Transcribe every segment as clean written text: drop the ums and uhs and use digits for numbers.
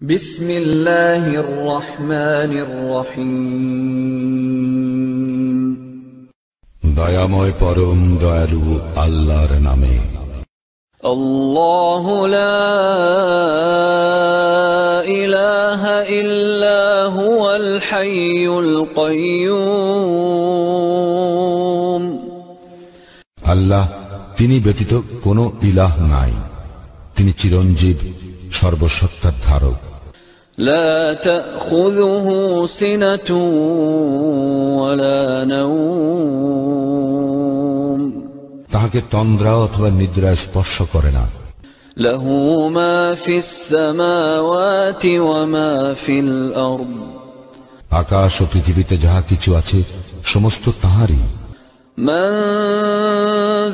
বিসমিল্লাহির রহমানির রহিম। দয়াময় পরম দয়ালু আল্লাহর নামে। আল্লাহু লা ইলাহা ইল্লা হুয়াল হাইয়ুল কাইয়্যুম। আল্লাহ, তিনি ব্যতীত কোনো ইলাহ নাই, তিনি চিরঞ্জীব, সর্বসত্তার ধারক। লা তাখুযুহু সিনাতুন ওয়ালা নাওম। তাহাকে তন্দ্রা অথবা নিদ্রা স্পর্শ করে না। লাহু মা ফিস সামাওয়াতি ওয়া মা ফিল আরদ। আকাশ ও পৃথিবীতে যাহা কিছু আছে সমস্ত তাহারই। মান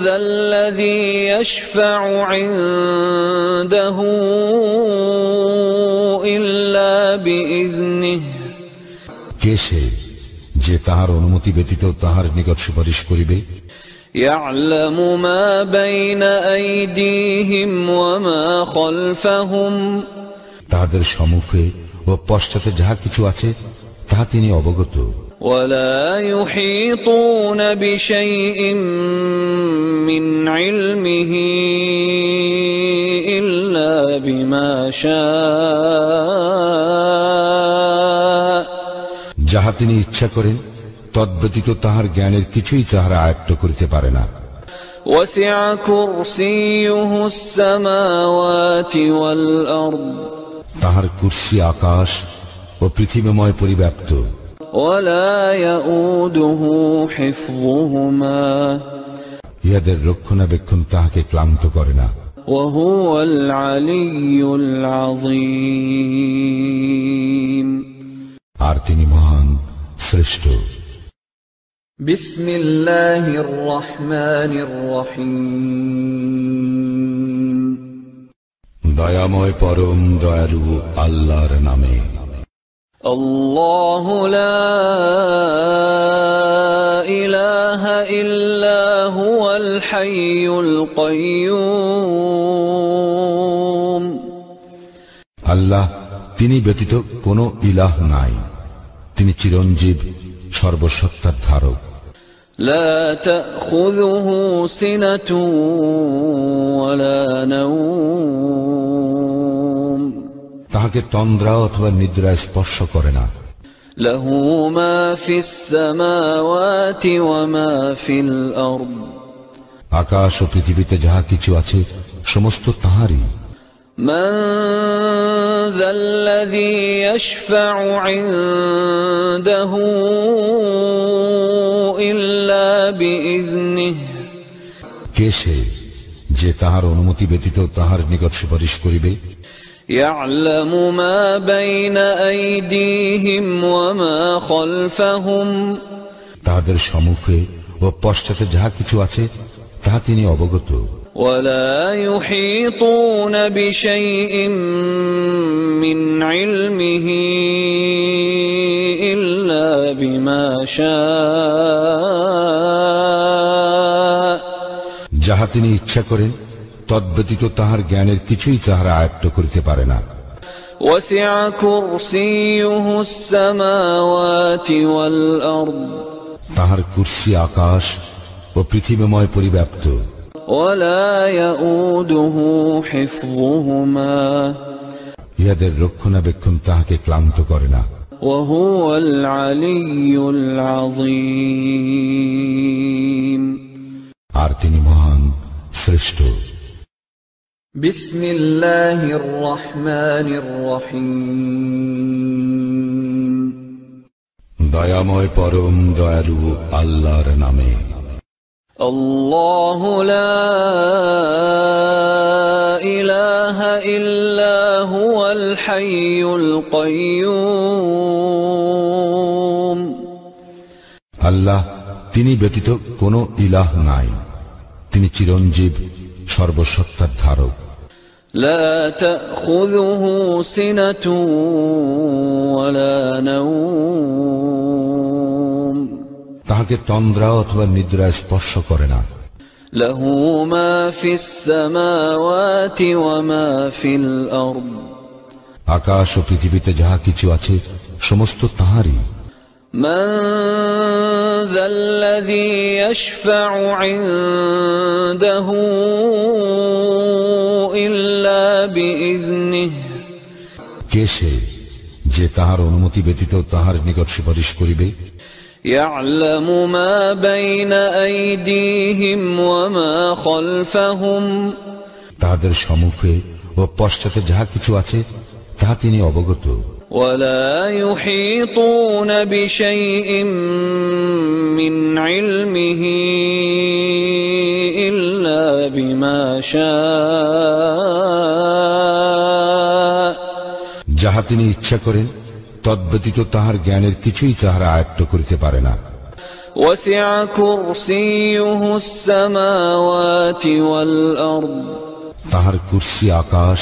যাল্লাযী ইয়াশফা'উ ইনদাহু ইল্লা বিইজনিহি। কে সে যে তাহার অনুমতি ব্যতীত তাহার নিকট সুপারিশ করিবে? ইয়া'লামু মা বাইনা আইদিহিম ওয়া মা খালফাহুম। তাহাদের সম্মুখে ও পশ্চাতে যাহা কিছু আছে তাহা তিনি অবগত। ওয়ালা ইউহীতুনা বিশাইইন মিন ইলমিহি ইল্লা বিমা শাআ। যাহা তিনি ইচ্ছা করেন তদ্ব্যতীত তাহার জ্ঞানের কিছুই তাহারা আয়ত্ত করিতে পারে না। ওয়াসি'a কুরসিয়ুহুস সামাওয়াতি ওয়াল আরদ। তাহার কুরসি আকাশ ও পৃথিবীময় পরিব্যাপ্ত। ওয়ালা ইয়াউদুহু হিফযুহুমা। ইহাদের রক্ষণাবেক্ষণ তাহাকে ক্লান্ত করে না। ওয়া হুয়াল আলিয়্যুল আযীম। আর তিনি মহান, শ্রেষ্ঠ। বিসমিল্লাহির রহমানির রহিম। দয়াময় পরম দয়ালু আল্লাহর নামে। আল্লাহু লা ইলাহা ইল্লা হুয়াল হাইয়ুল কাইয়্যুম। আল্লাহ, তিনি ব্যতীত কোনো ইলাহ নাই, তিনি চিরঞ্জীব, সর্বসত্তার ধারক। লা তাখুযুহু সিনাতুন ওয়ালা নাওম। তাহাকে তন্দ্রা অথবা নিদ্রা স্পর্শ করে না। লাহু মা ফিস সামাওয়াতি ওয়া মা ফিল আরদ। আকাশ ও পৃথিবীতে যাহা কিছু আছে সমস্ত তাহারই। মান যাল্লাযী ইয়াশফা'উ ইনদাহু ইল্লা বিইজনিহি। কে সে যে তাহার অনুমতি ব্যতীত তাহার নিকট সুপারিশ করিবে? ইয়া'লামু মা বাইনা আইদিহিম ওয়া মা খালফাহুম। তাহাদের সম্মুখে ও পশ্চাতে যাহা কিছু আছে তাহা তিনি অবগত। ওয়ালা ইউহীতুনা বিশাইইন মিন ইলমিহি ইল্লা বিমা শাআ। যাহা তিনি ইচ্ছা করেন তদ্ব্যতীত তাহার জ্ঞানের কিছুই তাহারা আয়ত্ত করিতে পারে না। ওয়াসি'a কুরসিয়ুহুস সামাওয়াতি ওয়াল আরদ। তাহার কুরসি আকাশ ও পৃথিবীময় পরিব্যাপ্ত। ওয়ালা ইয়াউদুহু হিফযুহুমা। ইহাদের রক্ষণাবেক্ষণ তাহাকে ক্লান্ত করে না। ওয়া হুয়াল আলিয়্যুল আযীম। আর তিনি মহান, শ্রেষ্ঠ। বিসমিল্লাহির রহমানির রহিম। দয়াময় পরম দয়ালু আল্লাহর নামে। আল্লাহু লা ইলাহা ইল্লা হুয়াল হাইয়ুল কাইয়্যুম। আল্লাহ, তিনি ব্যতীত কোনো ইলাহ নাই, তিনি চিরঞ্জীব, সর্বসত্তার ধারক। লা তাখুযুহু সিনাতুন ওয়ালা নাওম। তাহাকে তন্দ্রা অথবা নিদ্রা স্পর্শ করে না। লাহু মা ফিস সামাওয়াতি ওয়া মা ফিল আরদ। আকাশ ও পৃথিবীতে যাহা কিছু আছে সমস্ত তাঁহারই। من ذا الذي يشفع عنده إلا بإذنه কে সে যে তাহার অনুমতি ব্যতীত তাহার নিকট সুপারিশ করিবে? يعلم ما بين أيديهم وما خلفهم তাহাদের সম্মুখে ও পশ্চাতে যাহা কিছু আছে তাহা তিনি অবগত। ولا يحيطون بشيء من علمه إلا بما شاء যাহা তিনি ইচ্ছা করেন তদ্ব্যতীত তাহার জ্ঞানের কিছুই তাহারা আয়ত্ত করিতে পারে না। وسع كرسيه السماوات والأرض তাহার কুরসি আকাশ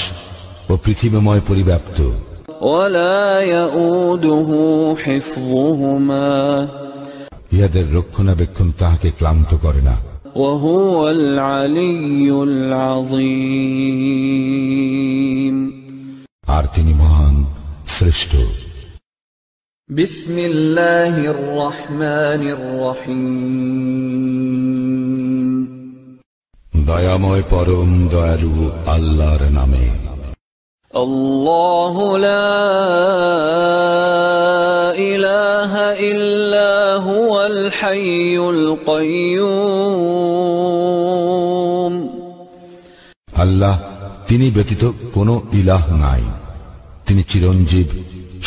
ও পৃথিবীময় পরিব্যাপ্ত। ولا يؤوده حفظهما ইহাদের রক্ষণাবেক্ষণ তাহাকে ক্লান্ত করে না। وهو العلي العظيم আর তিনি মহান শ্রেষ্ঠ। بسم الله الرحمن الرحيم দয়াময় পরম দয়ালু আল্লাহর নামে। الله لا إله إلا هو الحي القيوم আল্লাহ তিনি ব্যতীত কোনো ইলাহ নাই, তিনি চিরঞ্জীব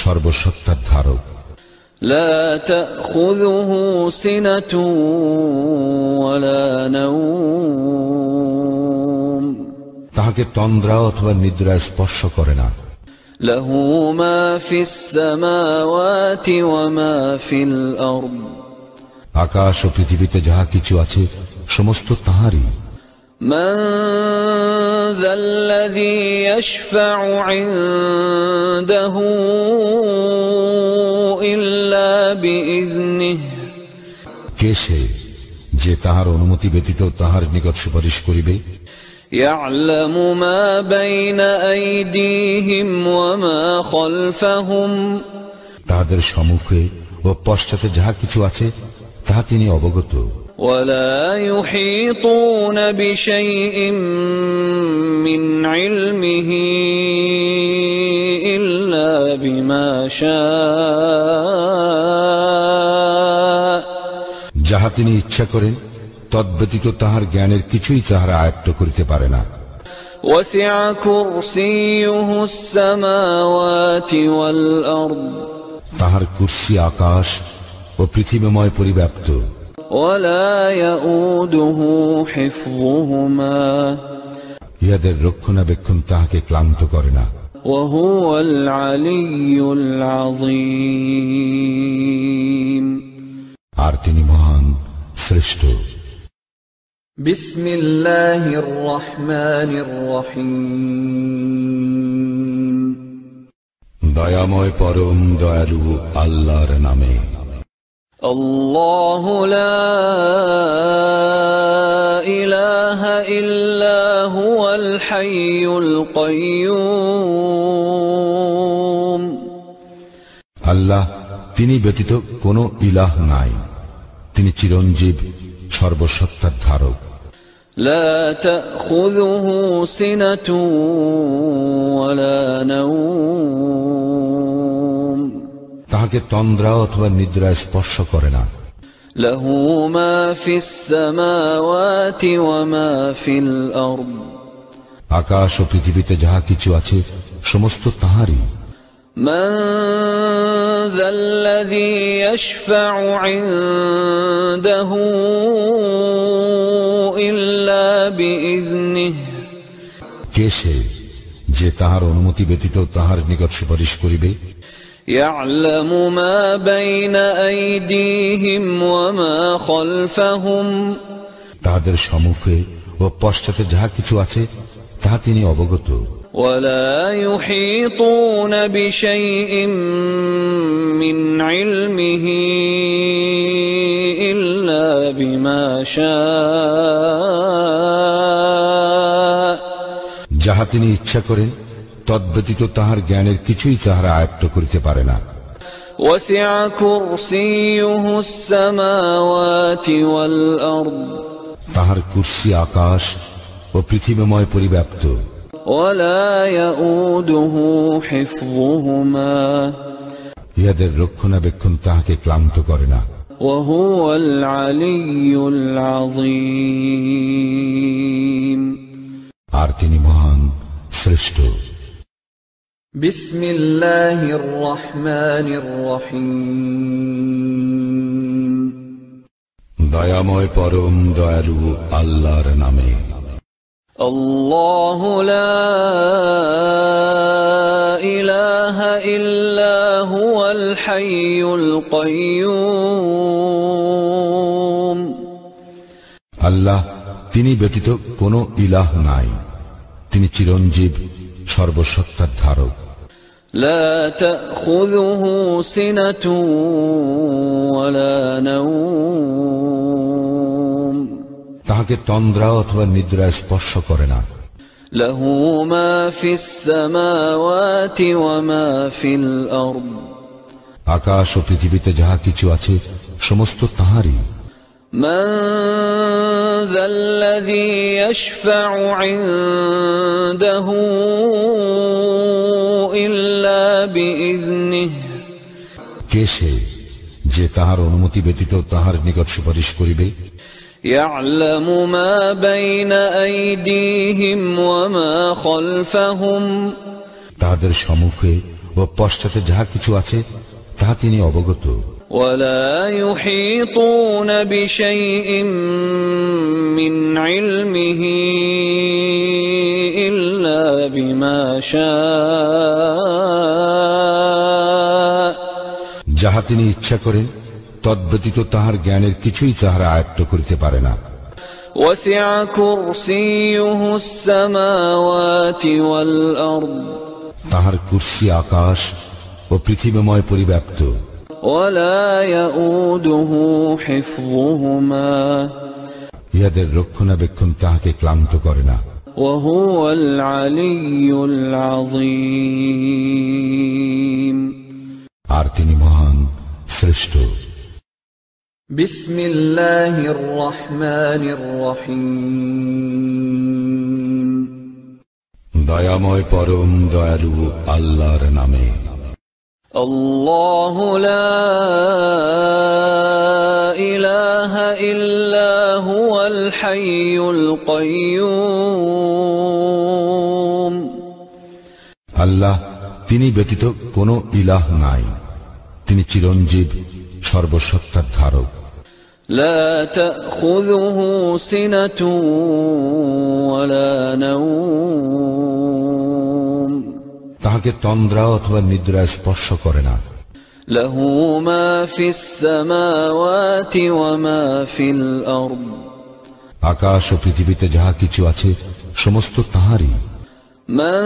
সর্বসত্তার ধারক। لا تأخذه سنة ولا نوم তাহাকে তন্দ্রা অথবা নিদ্রা স্পর্শ করে না। له ما في السماوات وما في الأرض আকাশ ও পৃথিবীতে যাহা কিছু আছে সমস্ত তাহারই। من ذا الذي يشفع عنده إلا بإذنه কে সে যে তাহার অনুমতি ব্যতীত তাহার নিকট সুপারিশ করিবে? يعلم ما بين أيديهم وما خلفهم তাহাদের সম্মুখে ও পশ্চাতে যাহা কিছু আছে তাহা তিনি অবগত। ولا يحيطون بشيء من علمه إلا بما شاء যাহা তিনি ইচ্ছা করেন তদ্ব্যতীত তাহার জ্ঞানের কিছুই তাহারা আয়ত্ত করিতে পারে না। وسع كرسيه السماوات والأرض তাহার কুরসি আকাশ ও পৃথিবীময় পরিব্যাপ্ত। ولا يؤوده حفظهما ইহাদের রক্ষণাবেক্ষণ তাহাকে ক্লান্ত করে না। وهو العلي العظيم আর তিনি মহান শ্রেষ্ঠ। بسم الله الرحمن الرحيم দয়াময় পরম দয়ালু আল্লাহর নামে। الله لا إله إلا هو الحي القيوم আল্লাহ তিনি ব্যতীত কোনো ইলাহ নাই, তিনি চিরঞ্জীব সর্বসত্তার ধারক। لا تأخذه سنة ولا نوم তাহাকে তন্দ্রা অথবা নিদ্রা স্পর্শ করে না। له ما في السماوات وما في الأرض আকাশ ও পৃথিবীতে যাহা কিছু আছে সমস্ত তাহারই। من ذا الذي يشفع عنده إلا بإذنه কে সে যে তাহার অনুমতি ব্যতীত তাহার নিকট সুপারিশ করিবে? يعلم ما بين أيديهم وما خلفهم তাহাদের সম্মুখে ও পশ্চাতে যাহা কিছু আছে তাহা তিনি অবগত। ولا يحيطون بشيء من علمه إلا بما شاء যাহা তিনি ইচ্ছা করেন তদ্ব্যতীত তাহার জ্ঞানের কিছুই তাহারা আয়ত্ত করিতে পারে না। وسع كرسيه السماوات والأرض তাহার কুরসি আকাশ ও পৃথিবীময় পরিব্যাপ্ত। ولا يؤوده حفظهما ইহাদের রক্ষণাবেক্ষণ তাহাকে ক্লান্ত করে না। وهو العلي العظيم আর তিনি মহান, শ্রেষ্ঠ। بسم الله الرحمن الرحيم দয়াময় পরম দয়ালু আল্লাহর নামে। الله لا إله إلا هو الحي القيوم আল্লাহ, তিনি ব্যতীত কোনো ইলাহ নাই। তিনি চিরঞ্জীব, সর্বসত্তার ধারক। لا تأخذه سنة ولا نوم তাহাকে তন্দ্রা অথবা নিদ্রা স্পর্শ করে না। له ما في السماوات وما في الأرض আকাশ ও পৃথিবীতে যাহা কিছু আছে সমস্ত তাহারই। من ذا الذي يشفع عنده إلا بإذنه কে সে যে তাহার অনুমতি ব্যতীত তাহার নিকট সুপারিশ করিবে? يعلم ما بين أيديهم وما خلفهم তাহাদের সম্মুখে ও পশ্চাতে যাহা কিছু আছে তাহা তিনি অবগত। ولا يحيطون بشيء من علمه إلا بما شاء যাহা তিনি ইচ্ছা করেন তদ্ব্যতীত তাহার জ্ঞানের কিছুই তাহারা আয়ত্ত করিতে পারে না। وسع كرسيه السماوات والأرض তাহার কুরসি আকাশ ও পৃথিবীময় পরিব্যাপ্ত। ولا يؤوده حفظهما ইহাদের রক্ষণাবেক্ষণ তাহাকে ক্লান্ত করে না। وهو العلي العظيم আর তিনি মহান, শ্রেষ্ঠ। بسم الله الرحمن الرحيم দয়াময় পরম দয়ালু আল্লাহর নামে। الله لا إله إلا هو الحي القيوم আল্লাহ, তিনি ব্যতীত কোনো ইলাহ নাই। তিনি চিরঞ্জীব, সর্বসত্তার ধারক। لا تأخذه سنة ولا نوم তাহাকে তন্দ্রা অথবা নিদ্রা স্পর্শ করে না। له ما في السماوات وما في الأرض আকাশ ও পৃথিবীতে যাহা কিছু আছে সমস্ত তাহারই। من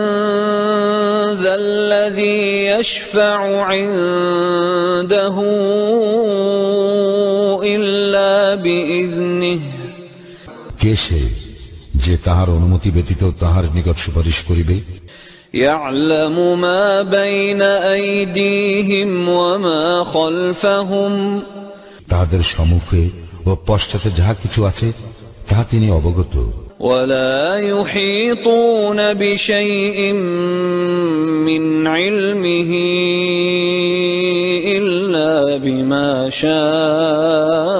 ذا الذي يشفع عنده إلا بإذنه কে সে যে তাহার অনুমতি ব্যতীত তাহার নিকট সুপারিশ করিবে? يعلم ما بين أيديهم وما خلفهم তাহাদের সম্মুখে ও পশ্চাতে যাহা কিছু আছে তাহা তিনি অবগত। ولا يحيطون بشيء من علمه إلا بما شاء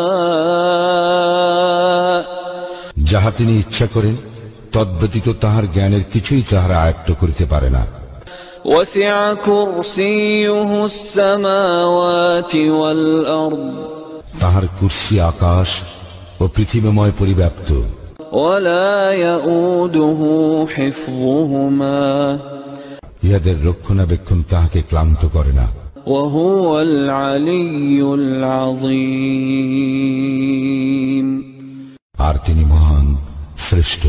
যাহা তিনি ইচ্ছা করেন তদ্ব্যতীত তাহার জ্ঞানের কিছুই তাহারা আয়ত্ত করিতে পারে না। وسع كرسيه السماوات والأرض তাহার কুরসি আকাশ ও পৃথিবীময় পরিব্যাপ্ত। ولا يؤوده حفظهما ইহাদের রক্ষণাবেক্ষণ তাহাকে ক্লান্ত করে না। وهو العلي العظيم আর তিনি মহান, শ্রেষ্ঠ।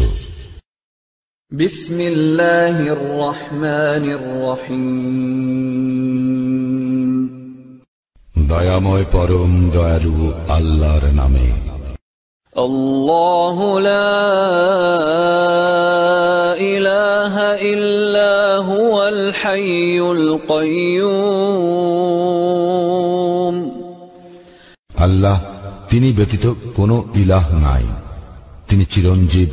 بسم الله الرحمن الرحيم দয়াময় পরম দয়ালু আল্লাহর নামে। الله لا إله إلا هو هو الحي القيوم আল্লাহ তিনি ব্যতীত কোনো ইলাহ নাই, তিনি চিরঞ্জীব,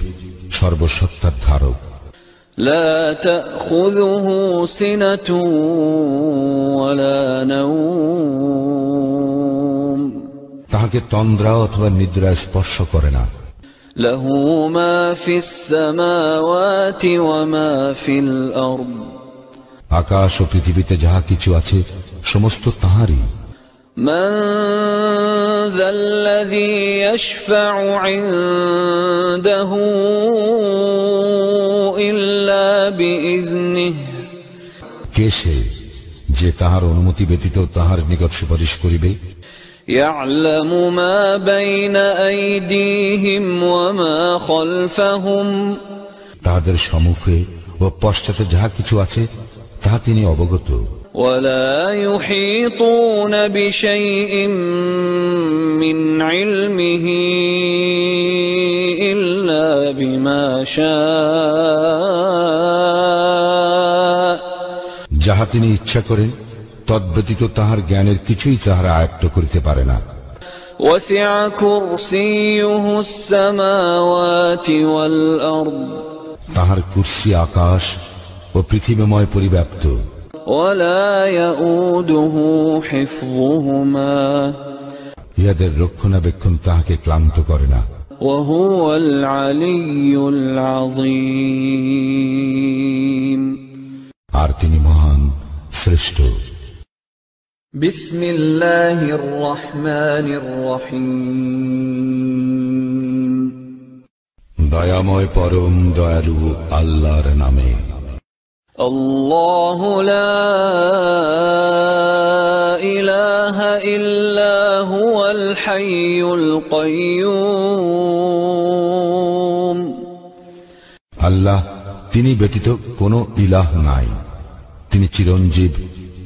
সর্বসত্তার ধারক। لا تأخذه سنة ولا نوم তাহাকে তন্দ্রা অথবা নিদ্রা স্পর্শ করে না। له ما في السماوات وما في الأرض আকাশ ও পৃথিবীতে যাহা কিছু আছে সমস্ত তাহারই। من ذا الذي يشفع عنده إلا بإذنه কে সে যে তাহার অনুমতি ব্যতীত তাহার নিকট সুপারিশ করিবে? يعلم ما بين أيديهم وما خلفهم তাহাদের সম্মুখে ও পশ্চাতে যাহা কিছু আছে তাহা তিনি অবগত। ولا يحيطون بشيء من علمه إلا بما شاء যাহা তিনি ইচ্ছা করেন তদ্ব্যতীত তাহার জ্ঞানের কিছুই তাহারা আয়ত্ত করিতে পারে না। وسع كرسيه السماوات والأرض তাহার কুরসি আকাশ ও পৃথিবীময় পরিব্যাপ্ত। ولا يؤوده حفظهما ইহাদের রক্ষণাবেক্ষণ তাহাকে ক্লান্ত করে না। وهو العلي العظيم আর তিনি মহান, শ্রেষ্ঠ। بسم الله الرحمن الرحيم দয়াময় পরম দয়ালু আল্লাহর নামে। الله لا إله إلا هو الحي القيوم আল্লাহ তিনি ব্যতীত কোনো ইলাহ নাই, তিনি চিরঞ্জীব,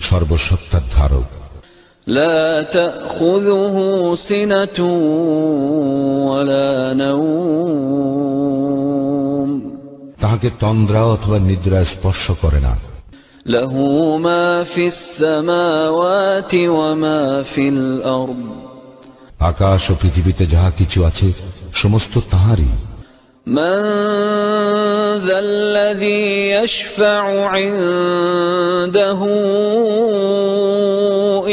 সর্বসত্তার ধারক। لا تأخذه سنة ولا نوم তাহাকে তন্দ্রা অথবা নিদ্রা স্পর্শ করে না। له ما في السماوات وما في الأرض আকাশ ও পৃথিবীতে যাহা কিছু আছে সমস্ত তাহারই। من ذا الذي يشفع عنده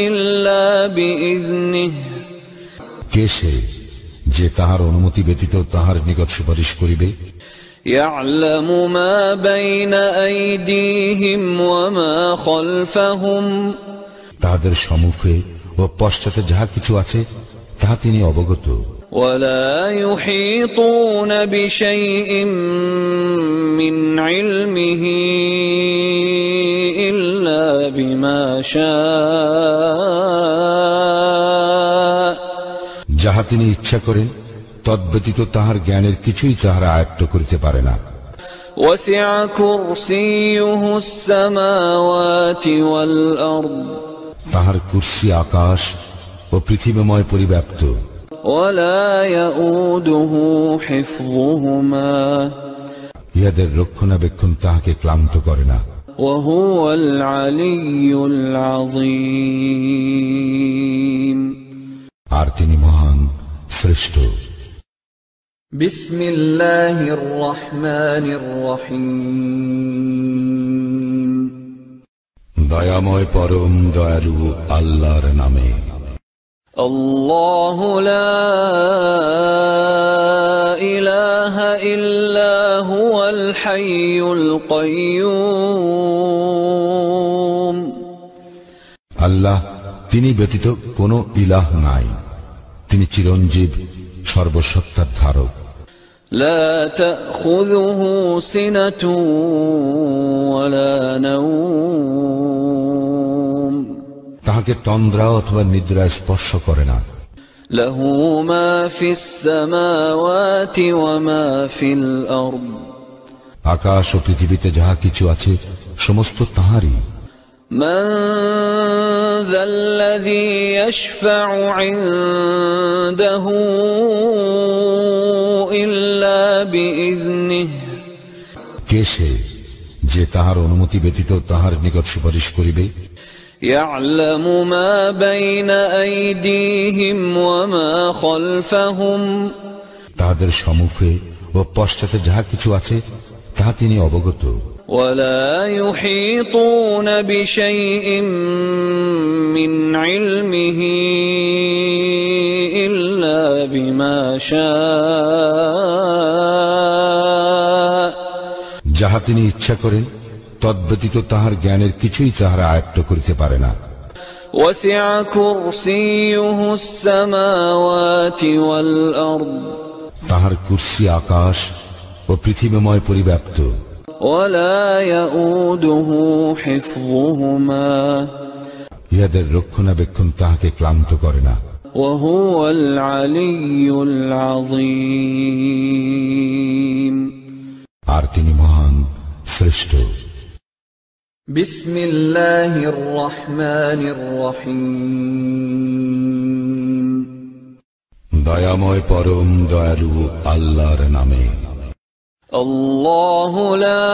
إلا بإذنه কে সে যে তাহার অনুমতি ব্যতীত তাহার নিকট সুপারিশ করিবে? يعلم ما بين أيديهم وما خلفهم তাহাদের সম্মুখে ও পশ্চাতে যাহা কিছু আছে তাহা তিনি অবগত। ولا يحيطون بشيء من علمه إلا بما شاء যাহা তিনি ইচ্ছা করেন তদ্ব্যতীত তাহার জ্ঞানের কিছুই তাহারা আয়ত্ত করিতে পারে না। وسع كرسيه السماوات والأرض তাহার কুরসি আকাশ ও পৃথিবীময় পরিব্যাপ্ত। ولا يؤوده حفظهما ইহাদের রক্ষণাবেক্ষণ তাহাকে ক্লান্ত করে না। وهو العلي العظيم আর তিনি মহান, শ্রেষ্ঠ। بسم الله الرحمن الرحيم দয়াময় পরম দয়ালু আল্লাহর নামে। الله لا إله إلا هو الحي القيوم আল্লাহ তিনি ব্যতীত কোনো ইলাহ নাই, তিনি চিরঞ্জীব, সর্বসত্তার ধারক। لا تأخذه سنة ولا نوم তাহাকে তন্দ্রা অথবা নিদ্রা স্পর্শ করে না। له ما في السماوات وما في الأرض আকাশ ও পৃথিবীতে যাহা কিছু আছে সমস্ত তাহারই। من ذا الذي يشفع عنده إلا بإذنه কে সে যে তাহার অনুমতি ব্যতীত তাহার নিকট সুপারিশ করিবে। يعلم ما بين أيديهم وما خلفهم তাহাদের সম্মুখে ও পশ্চাতে যাহা কিছু আছে তাহা তিনি অবগত। ولا يحيطون بشيء من علمه إلا بما شاء যাহা তিনি ইচ্ছা করেন তদ্ব্যতীত তাহার জ্ঞানের কিছুই তাহারা আয়ত্ত করিতে পারে না। وسع كرسيه السماوات والأرض তাহার কুরসি আকাশ ও পৃথিবীময় পরিব্যাপ্ত। ولا يؤوده حفظهما ইহাদের রক্ষণাবেক্ষণ তাহাকে ক্লান্ত করে না। وهو العلي العظيم আর তিনি মহান শ্রেষ্ঠ। بسم الله الرحمن الرحيم দয়াময় পরম দয়ালু আল্লাহর নামে। الله لا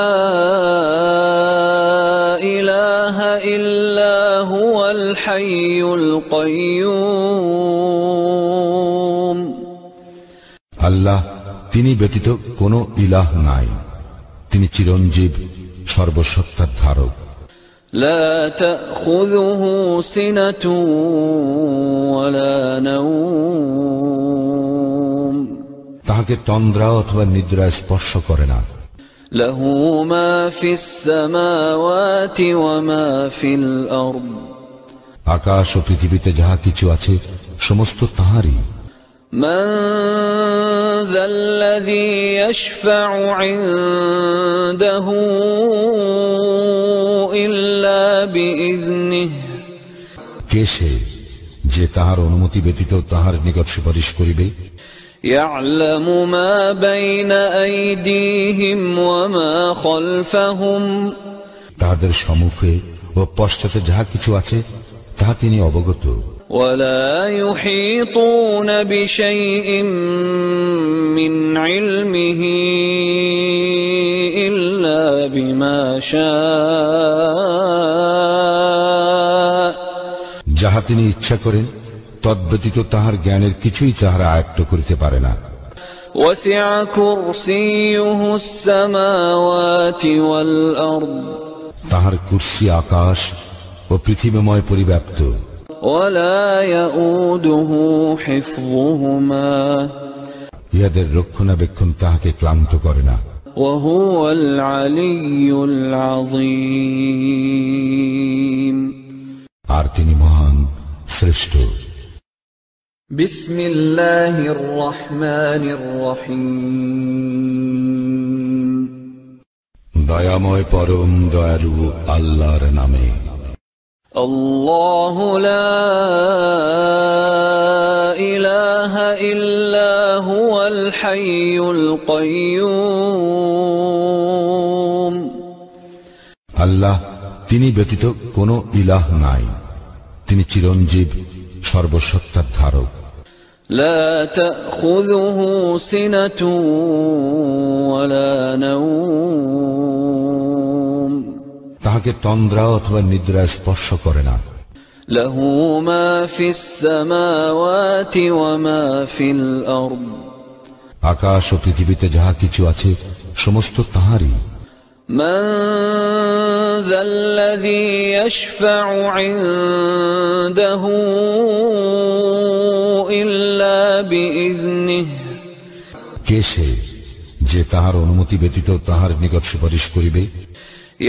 إله إلا هو الحي القيوم আল্লাহ তিনি ব্যতীত কোনো ইলাহ নাই, তিনি চিরঞ্জীব সর্বসত্তার ধারক। لا تأخذه سنة ولا نوم তাহাকে তন্দ্রা অথবা নিদ্রা স্পর্শ করে না। له ما في السماوات وما في الأرض আকাশ ও পৃথিবীতে যাহা কিছু আছে সমস্ত তাহারই। من ذا الذي يشفع عنده إلا بإذنه কে সে যে তাহার অনুমতি ব্যতীত তাহার নিকট সুপারিশ করিবে। يعلم ما بين أيديهم وما خلفهم তাহাদের সম্মুখে ও পশ্চাতে যাহা কিছু আছে তাহা তিনি অবগত। ولا يحيطون بشيء من علمه إلا بما شاء যাহা তিনি ইচ্ছা করেন তদ্ব্যতীত তাহার জ্ঞানের কিছুই তাহারা আয়ত্ত করিতে পারে না। وسع كرسيه السماوات والأرض তাহার কুরসি আকাশ ও পৃথিবীময় পরিব্যাপ্ত। ولا يؤوده حفظهما ইহাদের রক্ষণাবেক্ষণ তাহাকে ক্লান্ত করে না। وهو العلي العظيم আর তিনি মহান শ্রেষ্ঠ। بسم الله الرحمن الرحيم দয়াময় পরম দয়ালু আল্লাহর নামে। الله لا إله إلا هو الحي القيوم আল্লাহ তিনি ব্যতীত কোনো ইলাহ নাই, তিনি চিরঞ্জীব সর্বসত্তার ধারক। لا تأخذه سنة ولا نوم তাহাকে তন্দ্রা অথবা নিদ্রা স্পর্শ করে না। له ما في السماوات وما في الأرض আকাশ ও পৃথিবীতে যাহা কিছু আছে সমস্ত তাহারই। من ذا الذي يشفع عنده إلا بإذنه কে সে যে তাহার অনুমতি ব্যতীত তাহার নিকট সুপারিশ করিবে।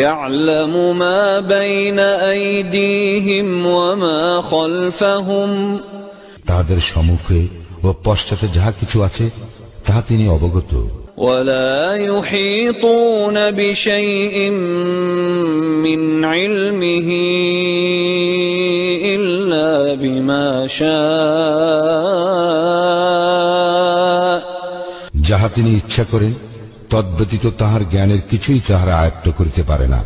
يعلم ما بين أيديهم وما خلفهم তাহাদের সম্মুখে ও পশ্চাতে যাহা কিছু আছে তাহা তিনি অবগত। ولا يحيطون بشيء من علمه إلا بما شاء যাহা তিনি ইচ্ছা করেন তদ্ব্যতীত তাহার জ্ঞানের কিছুই তাহারা আয়ত্ত করিতে পারে না।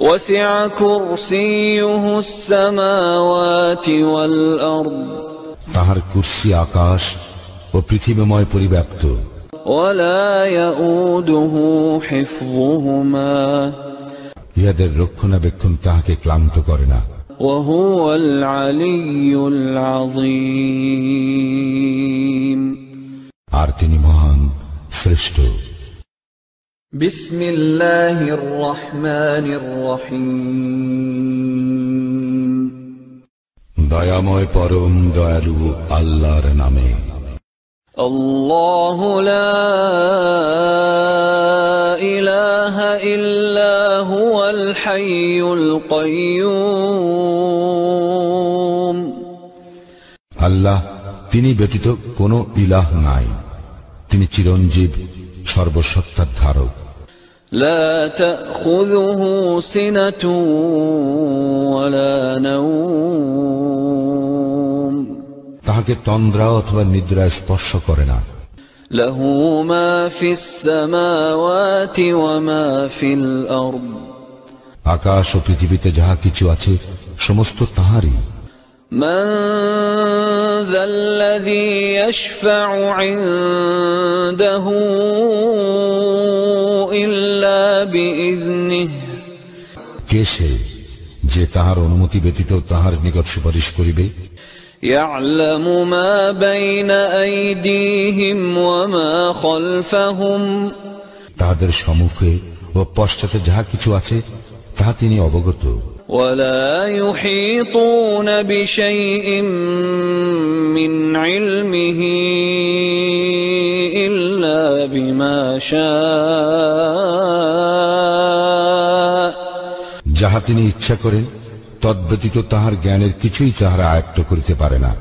وسع كرسيه السماوات والأرض তাহার কুরসি আকাশ ও পৃথিবীময় পরিব্যাপ্ত। ولا يؤوده حفظهما ইহাদের রক্ষণাবেক্ষণ তাহাকে ক্লান্ত করে না। وهو العلي العظيم আর তিনি মহান, শ্রেষ্ঠ। بسم الله الرحمن الرحيم দয়াময় পরম দয়ালু আল্লাহর নামে। الله لا إله إلا هو الحي القيوم আল্লাহ, তিনি ব্যতীত কোনো ইলাহ নাই, তিনি চিরঞ্জীব, সর্বসত্তার ধারক। لا تأخذه سنة ولا نوم তাহাকে তন্দ্রা অথবা নিদ্রা স্পর্শ করে না। له ما في السماوات وما في الأرض আকাশ ও পৃথিবীতে যাহা কিছু আছে সমস্ত তাহারই। من ذا الذي يشفع عنده إلا بإذنه কে সে যে তাহার অনুমতি ব্যতীত তাহার নিকট সুপারিশ করিবে? يعلم ما بين أيديهم وما خلفهم তাহাদের সম্মুখে ও পশ্চাতে যাহা কিছু আছে তাহা তিনি অবগত। ولا يحيطون بشيء من علمه إلا بما شاء যাহা তিনি ইচ্ছা করেন তদ্ব্যতীত তাহার জ্ঞানের কিছুই তাহারা আয়ত্ত করিতে পারে না।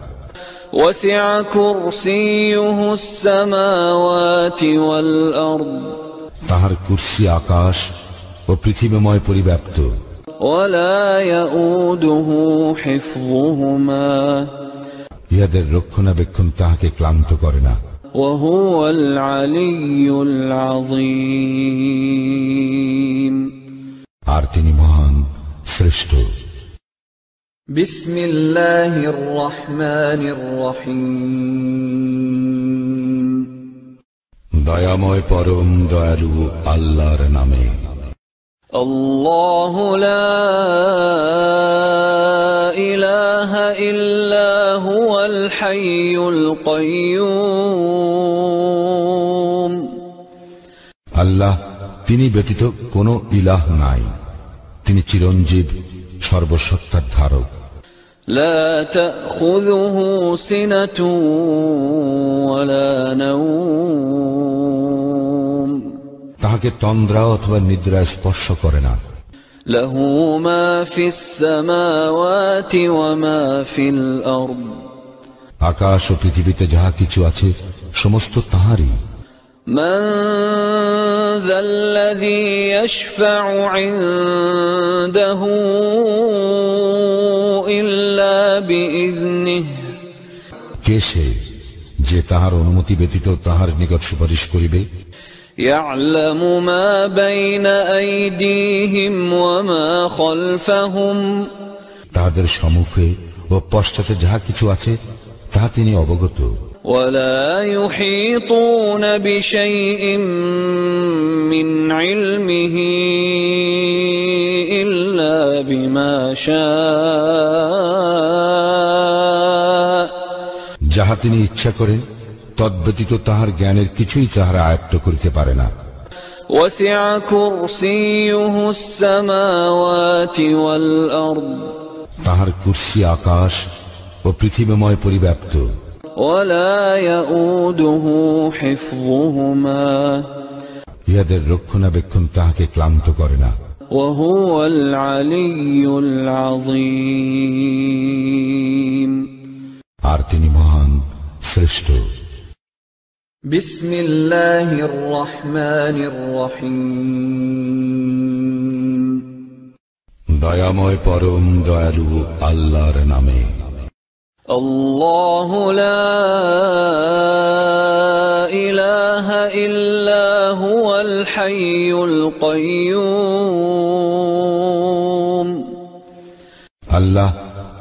وسع كرسيه السماوات والأرض তাহার কুরসি আকাশ ও পৃথিবীময় পরিব্যাপ্ত। ولا يؤوده حفظهما ইহাদের রক্ষণাবেক্ষণ তাহাকে ক্লান্ত করে না। وهو العلي العظيم আর তিনি মহান, শ্রেষ্ঠ। بسم الله الرحمن الرحيم দয়াময় পরম দয়ালু আল্লাহর নামে। الله لا إله إلا هو الحي القيوم আল্লাহ, তিনি ব্যতীত কোনো ইলাহ নাই, তিনি চিরঞ্জীব, সর্বসত্তার ধারক। لا تأخذه سنة ولا نوم তাহাকে তন্দ্রা অথবা নিদ্রা স্পর্শ করে না। له ما في السماوات وما في الأرض আকাশ ও পৃথিবীতে যাহা কিছু আছে সমস্ত তাহারই। من ذا الذي يشفع عنده إلا بإذنه কে সে যে তাহার অনুমতি ব্যতীত তাহার নিকট সুপারিশ করিবে? يعلم ما بين أيديهم وما خلفهم তাহাদের সম্মুখে ও পশ্চাতে যাহা কিছু আছে তাহা তিনি অবগত। ولا يحيطون بشيء من علمه إلا بما شاء যাহা তিনি ইচ্ছা করেন তদ্ব্যতীত তাহার জ্ঞানের কিছুই তাহারা আয়ত্ত করিতে পারে না। وسع كرسيه السماوات والأرض তাহার কুরসি আকাশ ও পৃথিবীময় পরিব্যাপ্ত। ولا يؤوده حفظهما ইহাদের রক্ষণাবেক্ষণ তাহাকে ক্লান্ত করে না। وهو العلي العظيم আর তিনি মহান, শ্রেষ্ঠ। بسم الله الرحمن الرحيم দয়াময় পরম দয়ালু আল্লাহর নামে। الله لا إله إلا هو الحي القيوم আল্লাহ,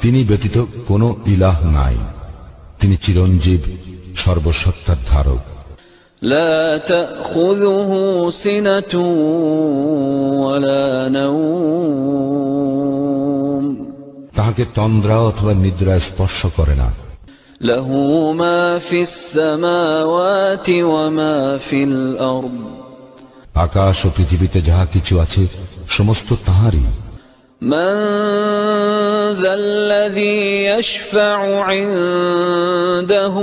তিনি ব্যতীত কোনো ইলাহ নাই, তিনি চিরঞ্জীব, সর্বসত্তার ধারক। لا تأخذه سنة ولا نوم তাহাকে তন্দ্রা অথবা নিদ্রা স্পর্শ করে না। له ما في السماوات وما في الأرض আকাশ ও পৃথিবীতে যাহা কিছু আছে সমস্ত তাহারই। من ذا الذي يشفع عنده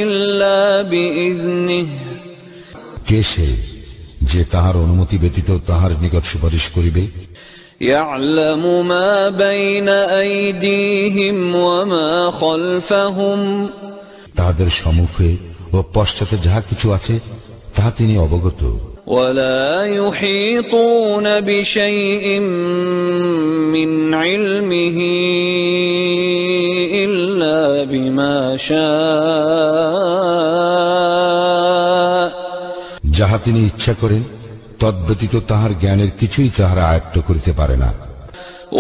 إلا بإذنه কে সে যে তাহার অনুমতি ব্যতীত তাহার নিকট সুপারিশ করিবে? يعلم ما بين أيديهم وما خلفهم তাহাদের সম্মুখে ও পশ্চাতে যাহা কিছু আছে তাহা তিনি অবগত। ولا يحيطون بشيء من علمه إلا بما شاء যাহা তিনি ইচ্ছা করেন তদ্ব্যতীত তাহার জ্ঞানের কিছুই তাহারা আয়ত্ত করিতে পারে না।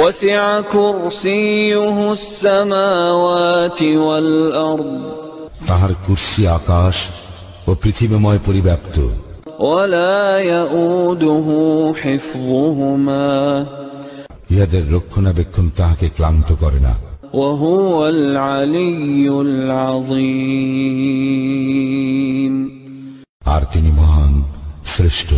وسع كرسيه السماوات والأرض তাহার কুরসি আকাশ ও পৃথিবীময় পরিব্যাপ্ত। ولا يؤوده حفظهما ইহাদের রক্ষণাবেক্ষণ তাহাকে ক্লান্ত করে না। وهو العلي العظيم আর তিনি মহান শ্রেষ্ঠ।